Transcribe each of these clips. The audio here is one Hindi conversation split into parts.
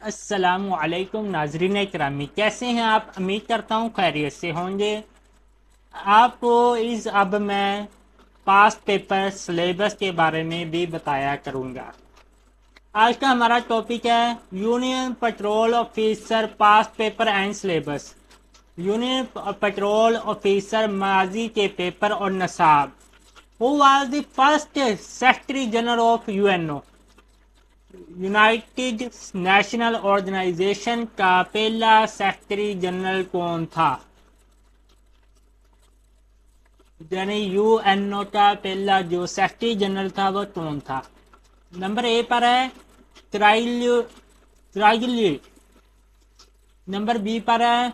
अस्सलामुअलैकुम नाजरीन इकरामी, कैसे हैं आप? उम्मीद करता हूँ खैरियत से होंगे। आपको अब मैं पास्ट पेपर सिलेबस के बारे में भी बताया करूँगा। आज का हमारा टॉपिक है union patrol officer past paper and syllabus. Union patrol officer माजी के पेपर और नसाब। Who was the first secretary general of UNO? United National Organisation का पहला सेक्रेटरी जनरल कौन था? यानी यूएनओ का पहला जो सेक्रेटरी जनरल था वो कौन था? नंबर ए पर है ट्राइगली। नंबर बी पर है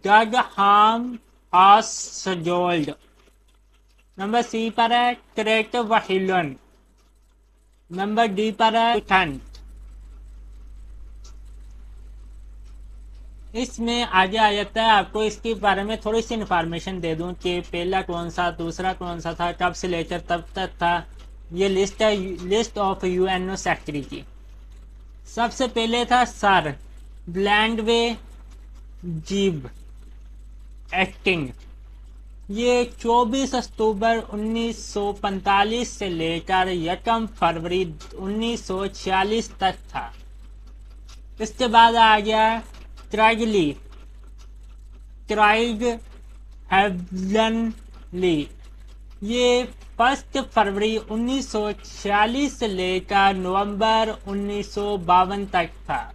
डगहाम हासजोल्ड। नंबर सी पर है क्रेट वहिलन। नंबर डी पर है ठन। इसमें आगे आ जाता है, आपको इसके बारे में थोड़ी सी इन्फॉर्मेशन दे दूं कि पहला कौन सा, दूसरा कौन सा था, कब से लेकर तब तक था। ये लिस्ट है, लिस्ट ऑफ यूएनओ सेक्रेटरी की। सबसे पहले था सर ब्लैंडवे जीब एक्टिंग। ये 24 अक्टूबर 1945 से लेकर 1 फरवरी 1946 तक था। इसके बाद आ गया ट्राइगली क्राइग हेवलनली। ये 1 फरवरी 1946 से लेकर नवंबर 1952 तक था।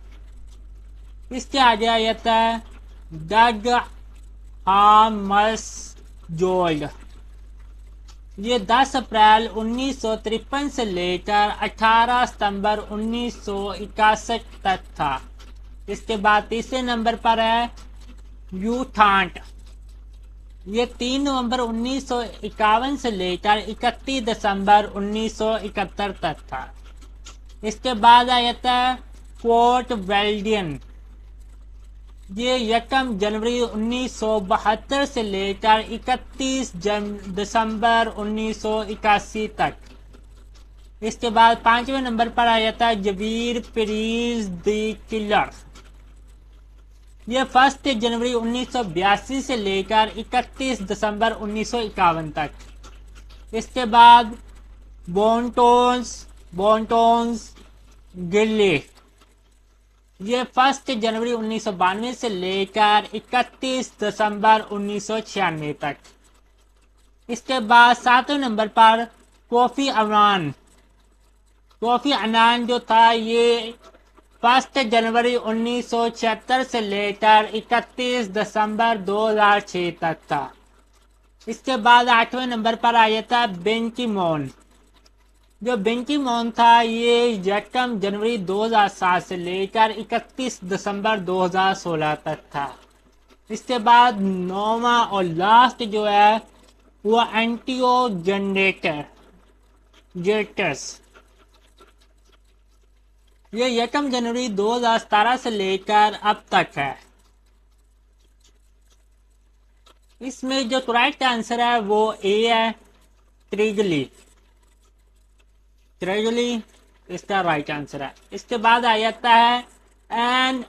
इसके आगे आ जाता है डग हामस जोल्ड। ये 10 अप्रैल 1953 से लेकर 18 सितंबर 1961 तक था। इसके बाद तीसरे नंबर पर है यूथांट। ये 3 नवंबर 1951 से लेकर 31 दिसंबर 1971 तक था। इसके बाद आ जाता है फोर्ट वेल्डियन। ये 1 जनवरी 1972 से लेकर 31 दिसंबर 1981 तक। इसके बाद 5वें नंबर पर आ जाता है जबीर पीरीज द किलर। ये 1 जनवरी 1982 से लेकर 31 दिसंबर 1951 तक। इसके बाद बोंटोन्स गिल्ली। ये 1 जनवरी 1992 से लेकर 31 दिसंबर 1996 तक। इसके बाद 7वें नंबर पर कोफी अनान जो था, ये 1 जनवरी 1976 से लेकर 31 दिसंबर 2006 तक था। इसके बाद 8वें नंबर पर आया था बेन की मोन। जो बेन की मोन था, ये 1 जनवरी 2007 से लेकर 31 दिसंबर 2016 तक था। इसके बाद 9वां और लास्ट जो है वो एंटियो जेटर्स। ये 1 जनवरी 2017 से लेकर अब तक है। इसमें जो करेक्ट आंसर है वो ए है, ट्रिगली। इसका राइट आंसर है। इसके बाद आ जाता है N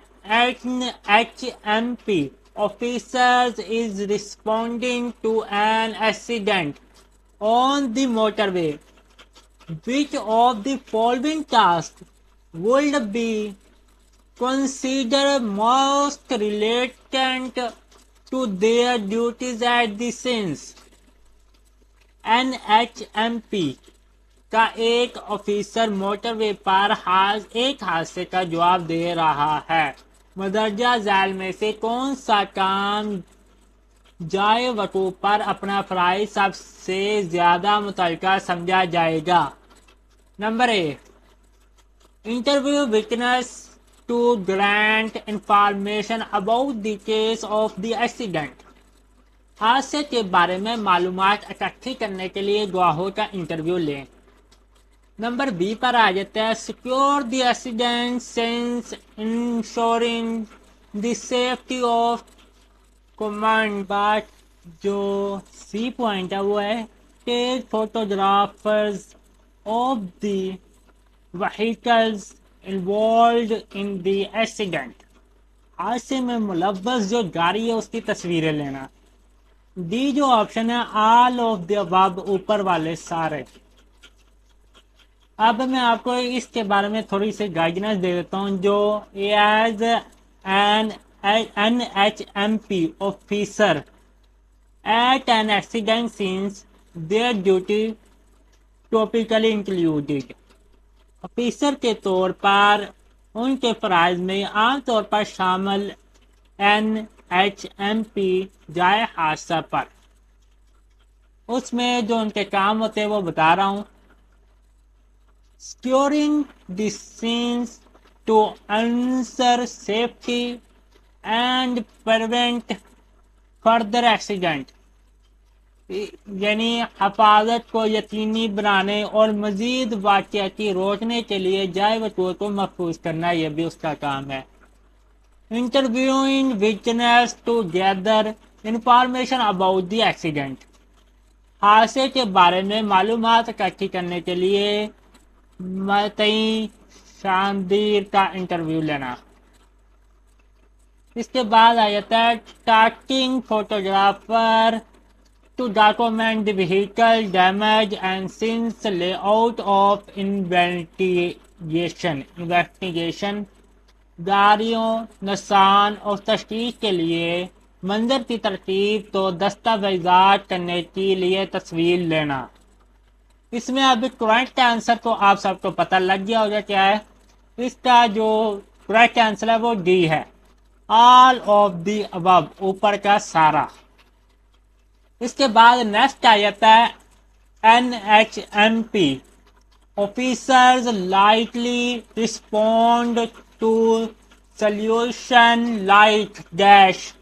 HMP officers is responding to an accident on the motorway. Which of the following tasks would be considered most related to their duties at the scenes? NHMP का एक ऑफिसर मोटरवे पर एक हादसे का जवाब दे रहा है। मदरजा झैल में से कौन सा काम जाए वकूफ पर अपना फराइज सबसे ज्यादा मुतल्लिका समझा जाएगा? Number A, interview witness to grant information about the case of the accident. हादसे के बारे में मालूमात इकट्ठी करने के लिए गवाहों का इंटरव्यू लें। नंबर बी पर आ जाता है secure the accident scene ensuring the safety of command. बात जो सी पॉइंट है वो है take photographers of the vehicles involved in the accident, हादसे में मुलव्वस जो गाड़ी है उसकी तस्वीरें लेना। डी जो ऑप्शन है ऑल ऑफ द अबव, ऊपर वाले सारे। अब मैं आपको इसके बारे में थोड़ी सी गाइडेंस दे देता हूँ। जो as NHMP officer at an accident scenes their duty topically included, officer के तौर पर उनके फराइज में आमतौर पर शामिल NHMP जाए हादसा पर, उसमें जो उनके काम होते हैं वो बता रहा हूँ। Securing the scenes to ensure safety and prevent further accident, यानी हिफाजत को यकीनी बनाने और मजीद वाक़याती रोकने के लिए जाए वतूर को महफूज करना, यह भी उसका काम है। Interviewing witness to gather information about the accident, हादसे के बारे में मालूमात इकट्ठी करने के लिए मतई शानदीर का इंटरव्यू लेना। इसके बाद आ जाता है taking photographer to document the vehicle damage and scene layout of investigation, गाड़ियों नुकसान और तशखीस के लिए मंजर की तरतीब तो दस्तावेजात करने के लिए तस्वीर लेना। इसमें अभी करेक्ट आंसर तो आप सबको पता लग गया होगा क्या है। इसका जो करेक्ट आंसर है वो डी है, ऑल ऑफ द अबव, ऊपर का सारा। इसके बाद नेक्स्ट आ जाता है NHMP officers likely respond to solution like dash,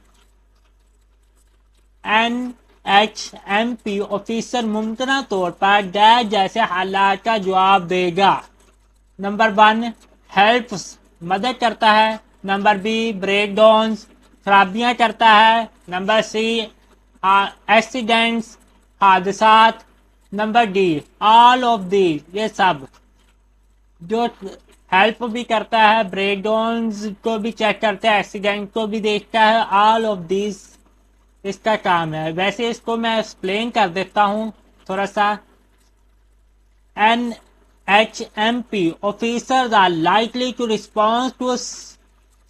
NHMP officer मुमकिन तौर पर डैश जैसे हालात का जवाब देगा। नंबर 1 हेल्प्स, मदद करता है। नंबर बी ब्रेकडाउन्स, खराबियां करता है। नंबर सी एक्सीडेंट्स, हादसात। Number D all of the, ये सब। जो हेल्प भी करता है, ब्रेकडाउन्स को भी चेक करता है, एक्सीडेंट को भी देखता है, ऑल ऑफ दीज इसका काम है। वैसे इसको मैं एक्सप्लेन कर देता हूँ थोड़ा सा। NHMP officers are likely to respond to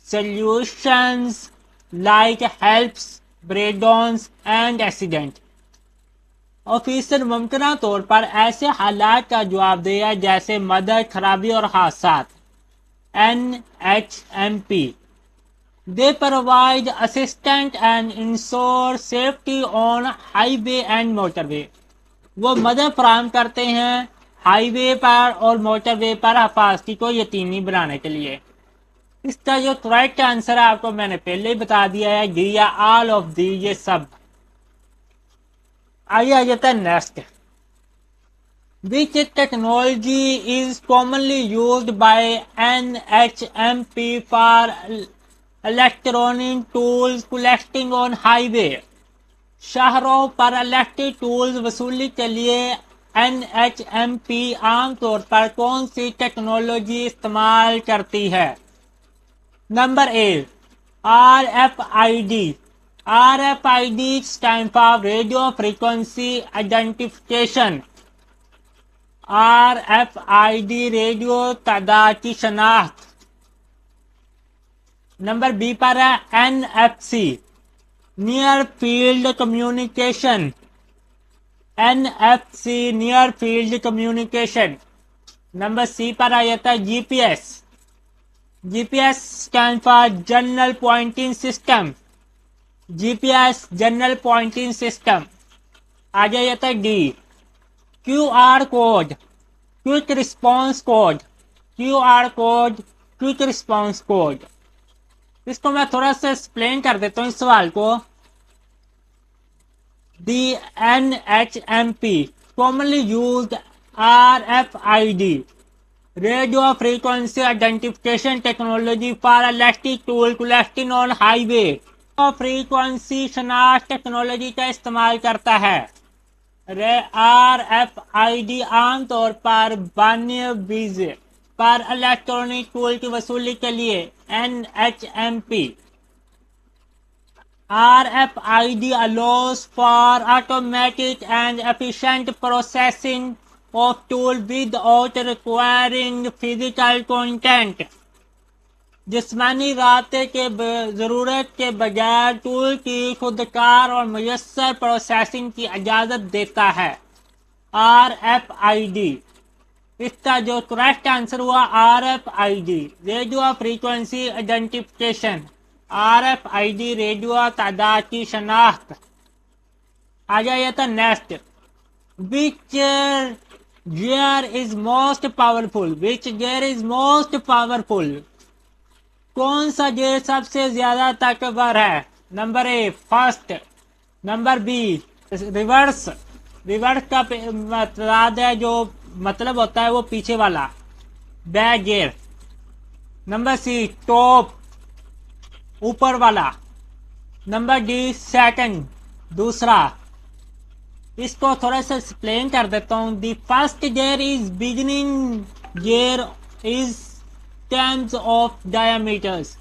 solutions like helps, breakdowns and accident. Officer मुमकिन तौर पर ऐसे हालात का जवाब देगा जैसे मदद, खराबी और हादसात। NHMP they provide assistance and ensure safety on highway and motorway, वो मदद फराहम करते हैं हाईवे पर और मोटरवे पर हिफाजती को यकीनी बनाने के लिए। इसका जो करेक्ट आंसर है आपको मैंने पहले ही बता दिया है, डी या ऑल ऑफ दी, ये सब। आइए आ जाता है next. Which technology is commonly used by NHMP for electronic tools collecting on highway, शहरों पर इलेक्ट्रिक टूल्स वसूली के लिए NHMP आमतौर पर कौन सी टेक्नोलॉजी इस्तेमाल करती है? Number A RFID, RFID stand for radio frequency identification, RFID radio तादाद की शनाख्त। नंबर बी पर है NFC near field communication, NFC near field communication. Number C पर आ जाता है GPS, GPS stand for general pointing system, GPS general pointing system. आ जाता है D QR code, quick response code, QR code, quick response code. इसको मैं थोड़ा सा एक्सप्लेन कर देता हूँ इस सवाल को। The NHMP commonly used RFID radio frequency identification technology for electric tool collecting on highway, frequency शनाख्त टेक्नोलॉजी का इस्तेमाल करता है। RFID आमतौर पर 92 पर इलेक्ट्रॉनिक टोल की वसूली के लिए NHMP। RFID allows for automatic and efficient processing of tool without requiring physical contact। जिस्मानी रास्ते के जरूरत के बगैर टूल की खुदकार और मुयस्सर प्रोसेसिंग की इजाजत देता है। RFID, इसका जो करेक्ट आंसर हुआ RFID radio frequency identification. RFID radio तादाद की शनाख्त। आ जाइए था next. Which gear is most powerful? Which gear is most powerful? कौन सा गियर सबसे ज्यादा ताकतवर है? Number A first, number be reverse. Reverse का मतलब है जो मतलब होता है वो पीछे वाला, back gear. Number C top, ऊपर वाला। नंबर डी सेकंड, दूसरा। इसको थोड़ा सा एक्सप्लेन कर देता हूं। The first gear is beginning gear is terms of diameters.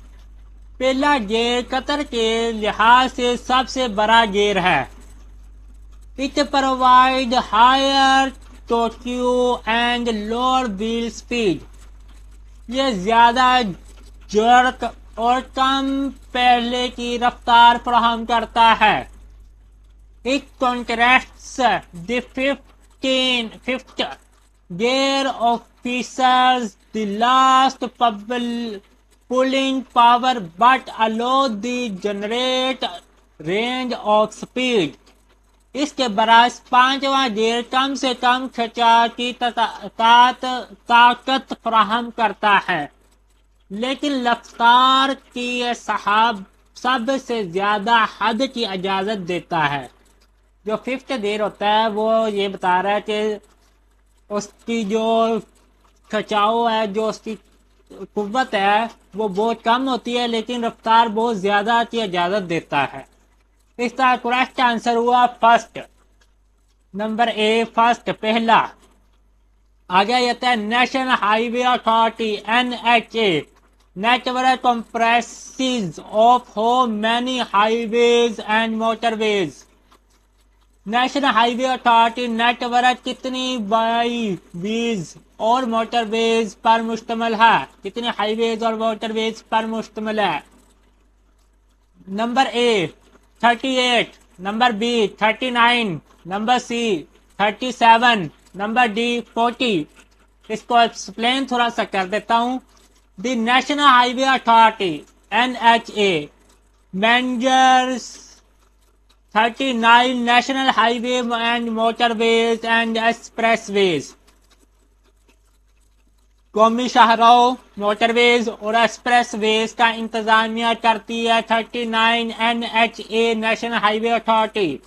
पहला गियर कतर के लिहाज से सबसे बड़ा गियर है। It provide higher torque and lower wheel speed. ये ज्यादा जर्क और कम पहले की रफ्तार फराहम करता है। It contrasts the fifth gear offers the last pulling power but allow the generate range of speed। इसके बरस पांचवा गियर कम से कम खिंचाव की ताकत फराहम करता है, लेकिन रफ्तार की साहब सबसे ज्यादा हद की इजाजत देता है। जो फिफ्थ गियर होता है वो ये बता रहा है कि उसकी जो खिंचाव है, जो उसकी कुव्वत है वो बहुत कम होती है, लेकिन रफ्तार बहुत ज्यादा की इजाजत देता है। इसका करेक्ट आंसर हुआ फर्स्ट, नंबर ए फर्स्ट, पहला। आगे जाता है national highway authority NHA network comprises of how many highways and motorways. National highway authority network कितनी हाईवेज और मोटरवेज पर मुश्तमिल है? कितने हाईवेज और मोटरवेज पर मुश्तमिल है? Number A 38, number B 39, number C 37, number D 40। इसको एक्सप्लेन थोड़ा सा कर देता हूं। The national highway authority NHA managers 39 national highway and motorways and expressways. कौमी शाहराहों, मोटरवेज और एक्सप्रेसवेज का इंतजामिया करती है 39 NHA नेशनल हाईवे अथॉरिटी।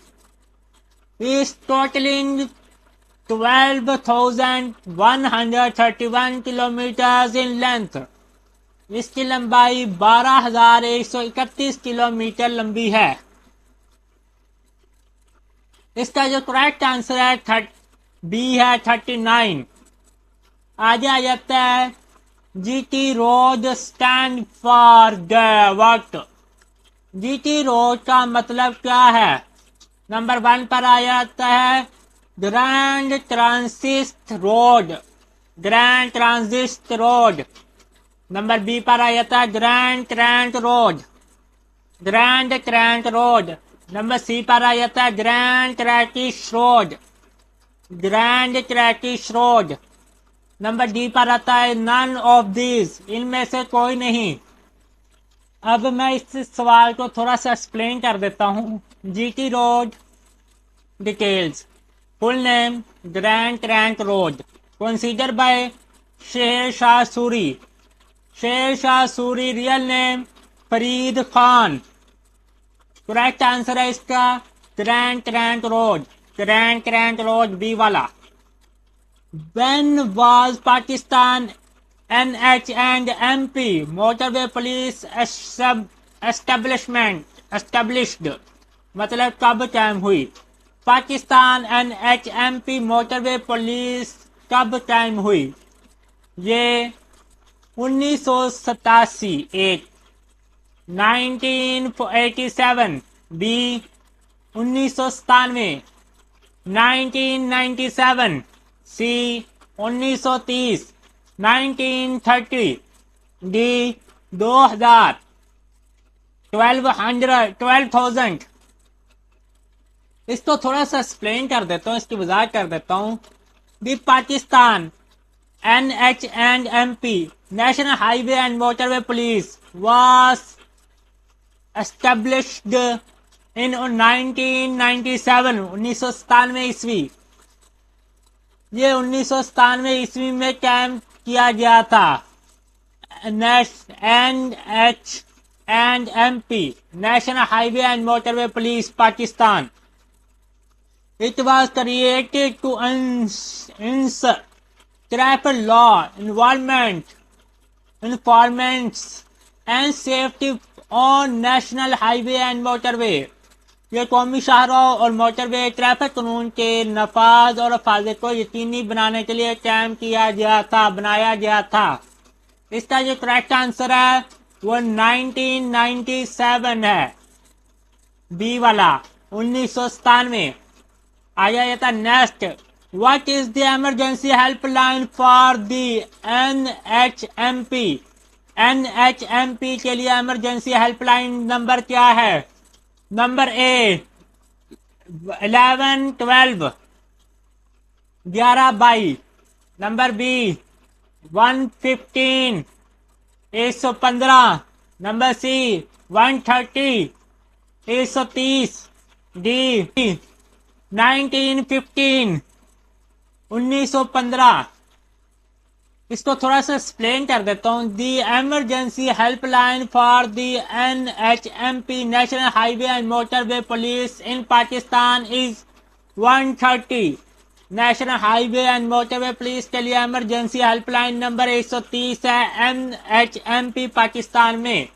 इस टोटलिंग 12,131 किलोमीटर इन लेंथ। इसकी लंबाई 12,131 किलोमीटर लंबी है। इसका जो करेक्ट आंसर है बी है 39। आगे आ जाता है GT road stand for the वक्त। GT रोड का मतलब क्या है? नंबर 1 पर आ जाता है grand transit road, grand transit road. Number B पर आ जाता है grand trent road, grand trent road. Number C पर आ जाता है grand trackish road, grand trackish road. Number D पर आता है नन ऑफ दिस, इनमें से कोई नहीं। अब मैं इस सवाल को थोड़ा सा एक्सप्लेन कर देता हूं। GT road details. Full name grand trunk road, consider by Sher Shah Suri. Sher Shah Suri real name Farid Khan. Correct answer है इसका grand trunk road, grand trunk road B वाला। When was Pakistan NH and MP motorway police established? मतलब कब कायम हुई? Pakistan NH MP motorway police कब कायम हुई? ये 1987 एक, 1987 बी, 1997 1997 सी, 1930 1930 डी, 2000 12,000। इसको थोड़ा सा एक्सप्लेन कर देता हूँ, इसकी वजाहत कर देता हूँ। The Pakistan NH&MP national highway and motorway police was established in 1997 1997 ईस्वी। ये 1997 ईस्वी में कायम किया गया था। NH&MP national highway and motorway police Pakistan. It was created to ensure traffic law enforcement and safety on national highway and motorway। ये कौमी शाहराह और मोटरवे ट्रैफिक कानून के नफाज और हिफाजत को यकीनी बनाने के लिए कायम किया गया था, बनाया गया था। इसका जो करेक्ट आंसर है वो 1997 है, बी वाला 1997। आया ये था next. What is the emergency helpline for the NHMP? NHMP के लिए इमरजेंसी हेल्पलाइन नंबर क्या है? Number A 1112 1122, number B 115 115, number C 130 130, D 1915 1915। इसको थोड़ा सा एक्सप्लेन कर देता हूँ। The emergency helpline for the NHMP national highway and motorway police in Pakistan is 130। National highway and motorway police के लिए इमरजेंसी हेल्पलाइन नंबर 130 है NHMP पाकिस्तान में।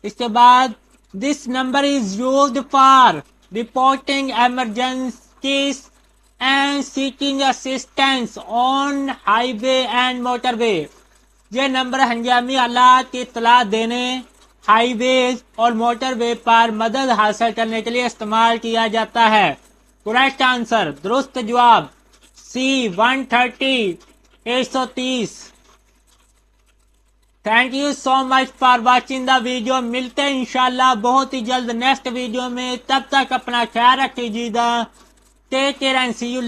इसके बाद this number is used for reporting emergencies and seeking assistance on highway and motorway। ये नंबर हंगामी हालात की इत्तला देने, हाईवे और मोटरवे पर मदद हासिल करने के लिए इस्तेमाल किया जाता है। करेक्ट आंसर, दुरुस्त जवाब सी 130 130। Thank you so much for watching the video. मिलते हैं इंशाल्लाह बहुत ही जल्द नेक्स्ट वीडियो में। तब तक अपना ख्याल रखिएगा। Take care and see you.